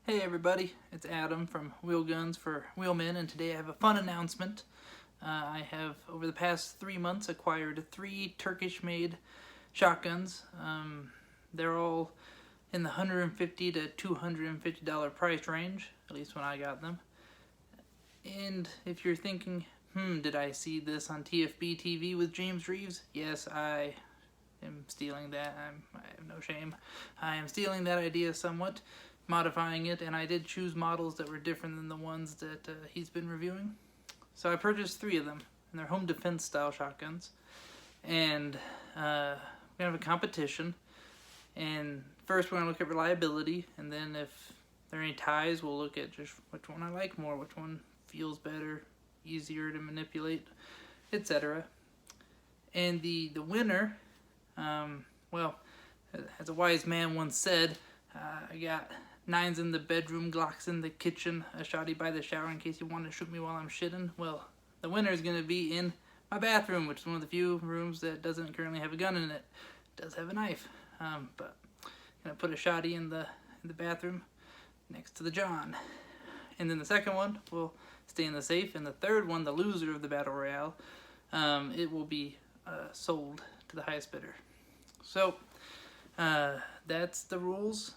Hey everybody, it's Adam from Wheel Guns for Wheelmen, and today I have a fun announcement. I have, over the past 3 months, acquired 3 Turkish-made shotguns. They're all in the $150 to $250 price range, at least when I got them. And if you're thinking, did I see this on TFB TV with James Reeves? Yes, I am stealing that. I have no shame. I am stealing that idea somewhat, modifying it, and I did choose models that were different than the ones that he's been reviewing. So I purchased 3 of them, and they're home defense style shotguns. And we're gonna have a competition. And first we're gonna look at reliability, and then if there are any ties, we'll look at just which one I like more, which one feels better, easier to manipulate, etc. And the winner, well, as a wise man once said, I got 9s in the bedroom, Glocks in the kitchen, a shotty by the shower in case you want to shoot me while I'm shitting. Well, the winner is going to be in my bathroom, which is one of the few rooms that doesn't currently have a gun in it. It does have a knife, but I'm going to put a shotty in the bathroom next to the John. And then the second one will stay in the safe, and the third one, the loser of the Battle Royale, it will be sold to the highest bidder. So, that's the rules.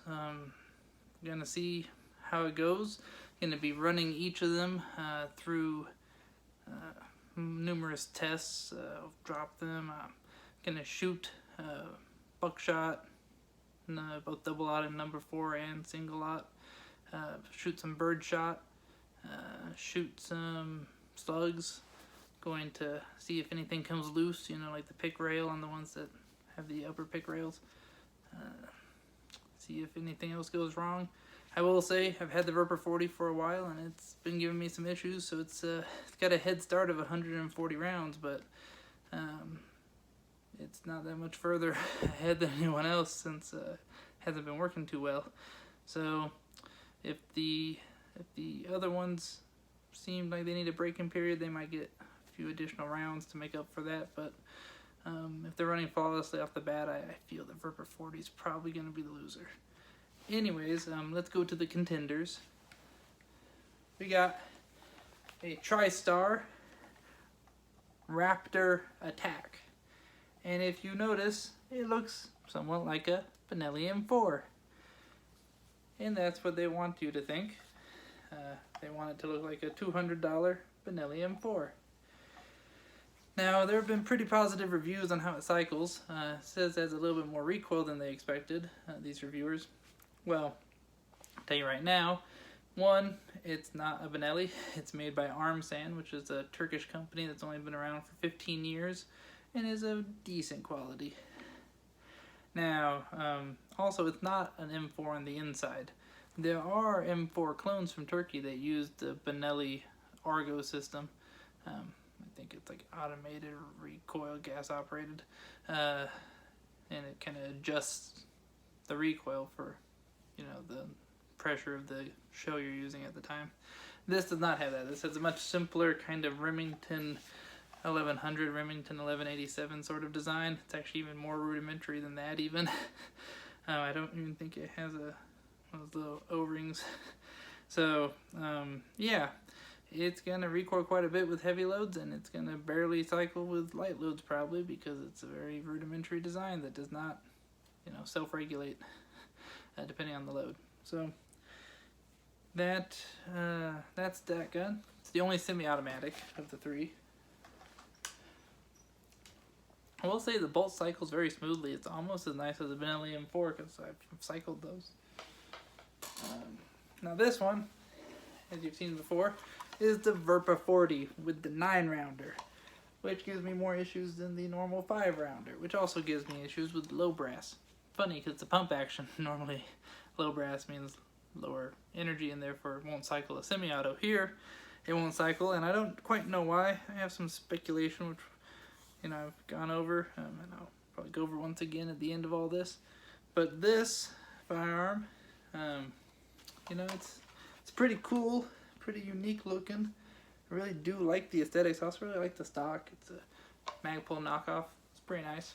Gonna see how it goes. Gonna be running each of them through numerous tests. Drop them. Gonna shoot buckshot, both double aught and number 4 and single aught. Shoot some birdshot. Shoot some slugs. Going to see if anything comes loose. You know, like the pick rail on the ones that have the upper pick rails. See if anything else goes wrong. I will say I've had the VRPA 40 for a while, and it's been giving me some issues, so it's got a head start of 140 rounds, but it's not that much further ahead than anyone else since it hasn't been working too well. So if the other ones seem like they need a break-in period, they might get a few additional rounds to make up for that, but if they're running flawlessly off the bat, I feel that VRPA 40 is probably going to be the loser. Anyways, let's go to the contenders. We got a Tristar Raptor Attack. And if you notice, it looks somewhat like a Benelli M4. And that's what they want you to think. They want it to look like a $200 Benelli M4. Now, there have been pretty positive reviews on how it cycles. It says it has a little bit more recoil than they expected, these reviewers. Well, I'll tell you right now, one, it's not a Benelli. It's made by Armsan, which is a Turkish company that's only been around for 15 years and is of decent quality. Now, also, it's not an M4 on the inside. There are M4 clones from Turkey that use the Benelli Argo system. I think it's like automated, recoil, gas operated, and it kind of adjusts the recoil for, you know, the pressure of the shell you're using at the time. This does not have that. This has a much simpler kind of Remington 1100, Remington 1187 sort of design. It's actually even more rudimentary than that even. I don't even think it has one of those little O-rings. So, yeah. It's going to recoil quite a bit with heavy loads, and it's going to barely cycle with light loads probably because it's a very rudimentary design that does not, you know, self-regulate depending on the load. So that's that gun. It's the only semi-automatic of the 3. I will say the bolt cycles very smoothly. It's almost as nice as a Benelli M4 because I've cycled those. Now this one, as you've seen before, is the VRPA 40 with the 9-rounder, which gives me more issues than the normal 5-rounder, which also gives me issues with low brass. Funny, because it's a pump action. Normally, low brass means lower energy and therefore it won't cycle a semi-auto. Here, it won't cycle, and I don't quite know why. I have some speculation, which, you know, I've gone over, and I'll probably go over once again at the end of all this. But this firearm, you know, it's pretty cool. Pretty unique looking. I really do like the aesthetics. I also really like the stock. It's a Magpul knockoff. It's pretty nice.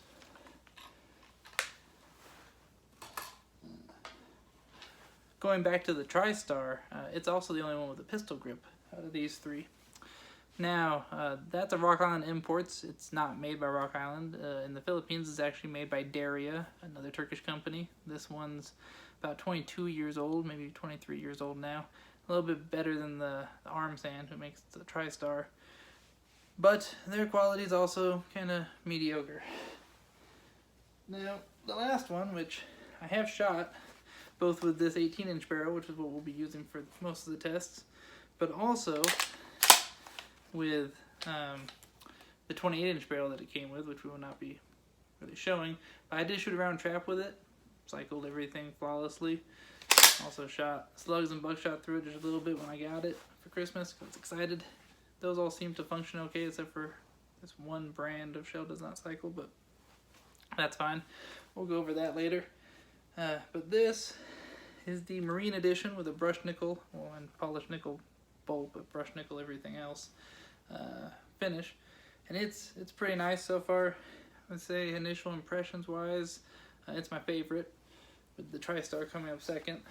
going back to the Tristar, it's also the only one with a pistol grip out of these three. Now, that's a Rock Island Imports. It's not made by Rock Island. In the Philippines, it's actually made by Daria, another Turkish company. This one's about 22 years old, maybe 23 years old now. A little bit better than the Arm Sand, who makes the Tristar. But their quality is also kind of mediocre. Now, the last one, which I have shot, both with this 18-inch barrel, which is what we'll be using for most of the tests, but also with the 28-inch barrel that it came with, which we will not be really showing. But I did shoot a round trap with it, cycled everything flawlessly. Also shot slugs and buckshot through it just a little bit when I got it for Christmas. I was excited. Those all seem to function okay, except for this one brand of shell does not cycle, but that's fine. We'll go over that later. But this is the Marine Edition with a brushed nickel, well, and polished nickel bolt, but brushed nickel everything else finish. And it's pretty nice so far. I would say initial impressions wise, it's my favorite, with the Tristar coming up second.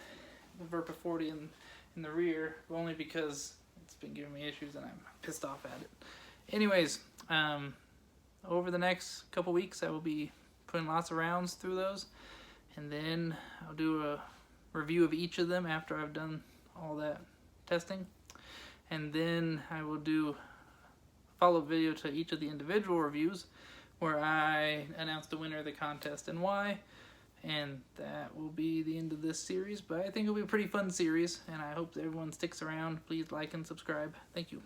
The VRPA 40 in the rear, only because it's been giving me issues and I'm pissed off at it. Anyways, over the next couple weeks I will be putting lots of rounds through those, and then I'll do a review of each of them after I've done all that testing, and then I will do a follow-up video to each of the individual reviews where I announce the winner of the contest and why. And that will be the end of this series, but I think it'll be a pretty fun series, and I hope that everyone sticks around. Please like and subscribe. Thank you.